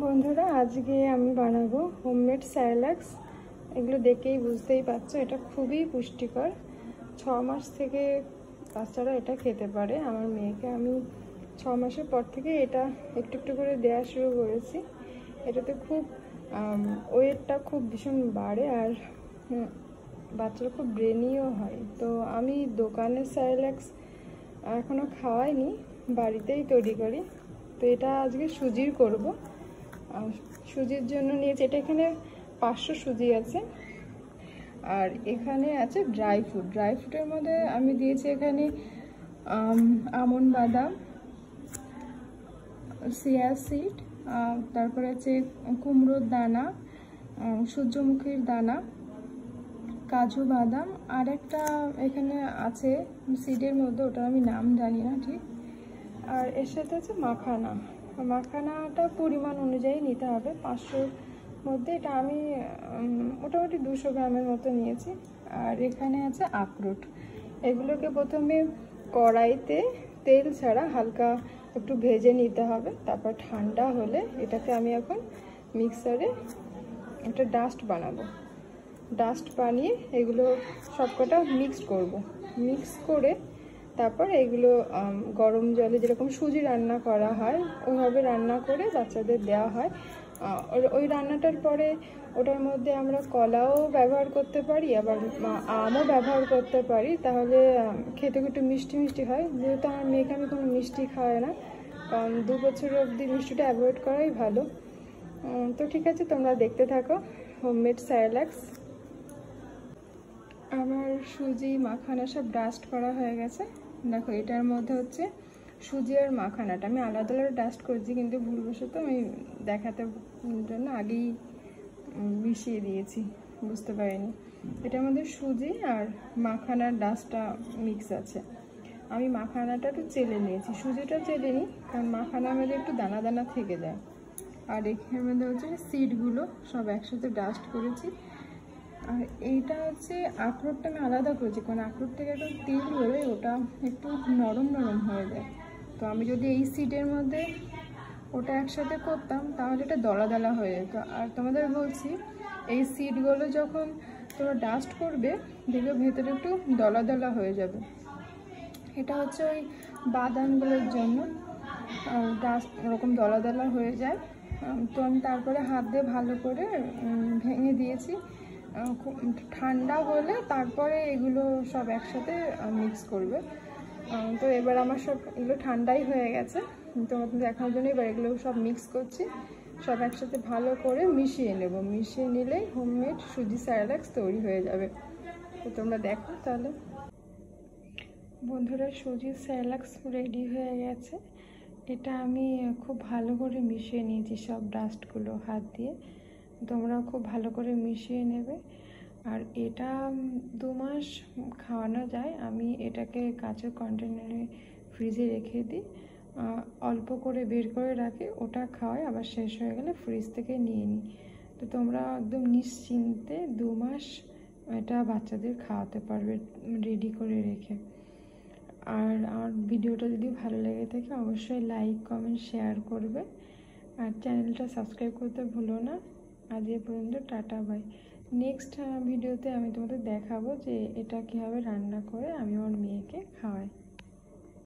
বন্ধুরা, আজকে আমি বানাবো হোমমেড স্যারেলাক্স। এগুলো দেখেই বুঝতেই পারছো এটা খুবই পুষ্টিকর। 6 মাস থেকে বাচ্চারা এটা খেতে পারে। আমার মেয়েকে আমি 6 মাসের পর থেকে এটা একটু একটু করে দেওয়া শুরু করেছি। এটাতে খুব ওয়েটটা খুব ভীষণ বাড়ে আর বাচ্চারা খুব ব্রেনিও হয়। তো আমি দোকানের স্যারেলাক্স এখনও খাওয়াইনি, বাড়িতেই তৈরি করি। তো এটা আজকে সুজির করব। সুজির জন্য নিয়েছি, এটা এখানে 500 সুজি আছে। আর এখানে আছে ড্রাই ফ্রুট। ড্রাই ফ্রুটের মধ্যে আমি দিয়েছি এখানে আমন্ড বাদাম, চিয়া সিড, তারপরে আছে কুমড়োর দানা, সূর্যমুখীর দানা, কাজু বাদাম, আর একটা এখানে আছে সিডের মধ্যে, ওটা আমি নাম জানি না ঠিক। আর এর সাথে আছে মাখানা। মাখানাটা পরিমাণ অনুযায়ী নিতে হবে। 500-র মধ্যে এটা আমি মোটামুটি 200 গ্রামের মতো নিয়েছি। আর এখানে আছে আখরোট। এগুলোকে প্রথমে কড়াইতে তেল ছাড়া হালকা একটু ভেজে নিতে হবে। তারপর ঠান্ডা হলে এটাকে আমি এখন মিক্সারে একটা ডাস্ট বানাবো। ডাস্ট বানিয়ে এগুলো সবকটা মিক্স করব। মিক্স করে তারপর এগুলো গরম জলে যেরকম সুজি রান্না করা হয় ওইভাবে রান্না করে বাচ্চাদের দেওয়া হয়। ওই রান্নাটার পরে ওটার মধ্যে আমরা কলাও ব্যবহার করতে পারি, আবার আমও ব্যবহার করতে পারি। তাহলে খেতে একটু মিষ্টি মিষ্টি হয়। যেহেতু আমার মেয়েকে আমি কোনো মিষ্টি খাওয়াই না, কারণ 2 বছর অবধি মিষ্টিটা অ্যাভয়েড করাই ভালো। তো ঠিক আছে, তোমরা দেখতে থাকো হোমমেড স্যারেলাক্স। আমার সুজি মাখানা সব ডাস্ট করা হয়ে গেছে। দেখো, এটার মধ্যে হচ্ছে সুজি আর মাখানাটা আমি আলাদা আলাদা ডাস্ট করেছি, কিন্তু ভুলবশত আমি দেখাতে জন্য আগেই মিশিয়ে দিয়েছি, বুঝতে পারিনি। এটার মধ্যে সুজি আর মাখানার ডাস্টটা মিক্স আছে। আমি মাখানাটা একটু চেলে নিয়েছি, সুজিটা চেলে নিই, কারণ মাখানার মধ্যে একটু দানা দানা থেকে যায়। আর এখানের মধ্যে হচ্ছে সিডগুলো সব একসাথে ডাস্ট করেছি। আর এইটা হচ্ছে আখরোটটা আমি আলাদা করেছি, কারণ আখরোট থেকে একটু তেল বেরোয়, ওটা একটু নরম নরম হয়ে যায়। তো আমি যদি এই সিডের মধ্যে ওটা একসাথে করতাম তাহলে এটা দলা দলা হয়ে যেত। আর তোমাদের বলছি, এই সিডগুলো যখন তোমরা ডাস্ট করবে দেখবে ভেতরে একটু দলা দলা হয়ে যাবে। এটা হচ্ছে ওই বাদামগুলোর জন্য ডাস্ট ওরকম দলা দলা হয়ে যায়। তো আমি তারপরে হাত দিয়ে ভালো করে ভেঙে দিয়েছি। খুব ঠান্ডা হলে তারপরে এগুলো সব একসাথে মিক্স করবে। তো এবার আমার সব এগুলো ঠান্ডাই হয়ে গেছে। তোমাদের দেখানোর জন্য এবার এগুলো সব মিক্স করছি, সব একসাথে ভালো করে মিশিয়ে নেব। মিশিয়ে নিলেই হোমমেড সুজি স্যারেলাক্স তৈরি হয়ে যাবে। তো তোমরা দেখো তাহলে। বন্ধুরা, সুজির স্যারেলাক্স রেডি হয়ে গেছে। এটা আমি খুব ভালো করে মিশিয়ে নিয়েছি সব ডাস্টগুলো হাত দিয়ে। তোমরাও খুব ভালো করে মিশিয়ে নেবে। আর এটা 2 মাস খাওয়ানো যায়। আমি এটাকে কাঁচের কন্টেনারে ফ্রিজে রেখে দিই, অল্প করে বের করে রাখি, ওটা খাওয়াই, আবার শেষ হয়ে গেলে ফ্রিজ থেকে নিয়ে নিই। তো তোমরা একদম নিশ্চিন্তে 2 মাস এটা বাচ্চাদের খাওয়াতে পারবে রেডি করে রেখে। আর আমার ভিডিওটা যদি ভালো লেগে থাকে অবশ্যই লাইক, কমেন্ট, শেয়ার করবে। আর চ্যানেলটা সাবস্ক্রাইব করতে ভুলো না। আজ এ পর্যন্ত, টাটা, বাই। নেক্সট ভিডিওতে আমি তোমাদের দেখাবো যে এটা কীভাবে রান্না করে আমি আমার মেয়েকে খাওয়াই।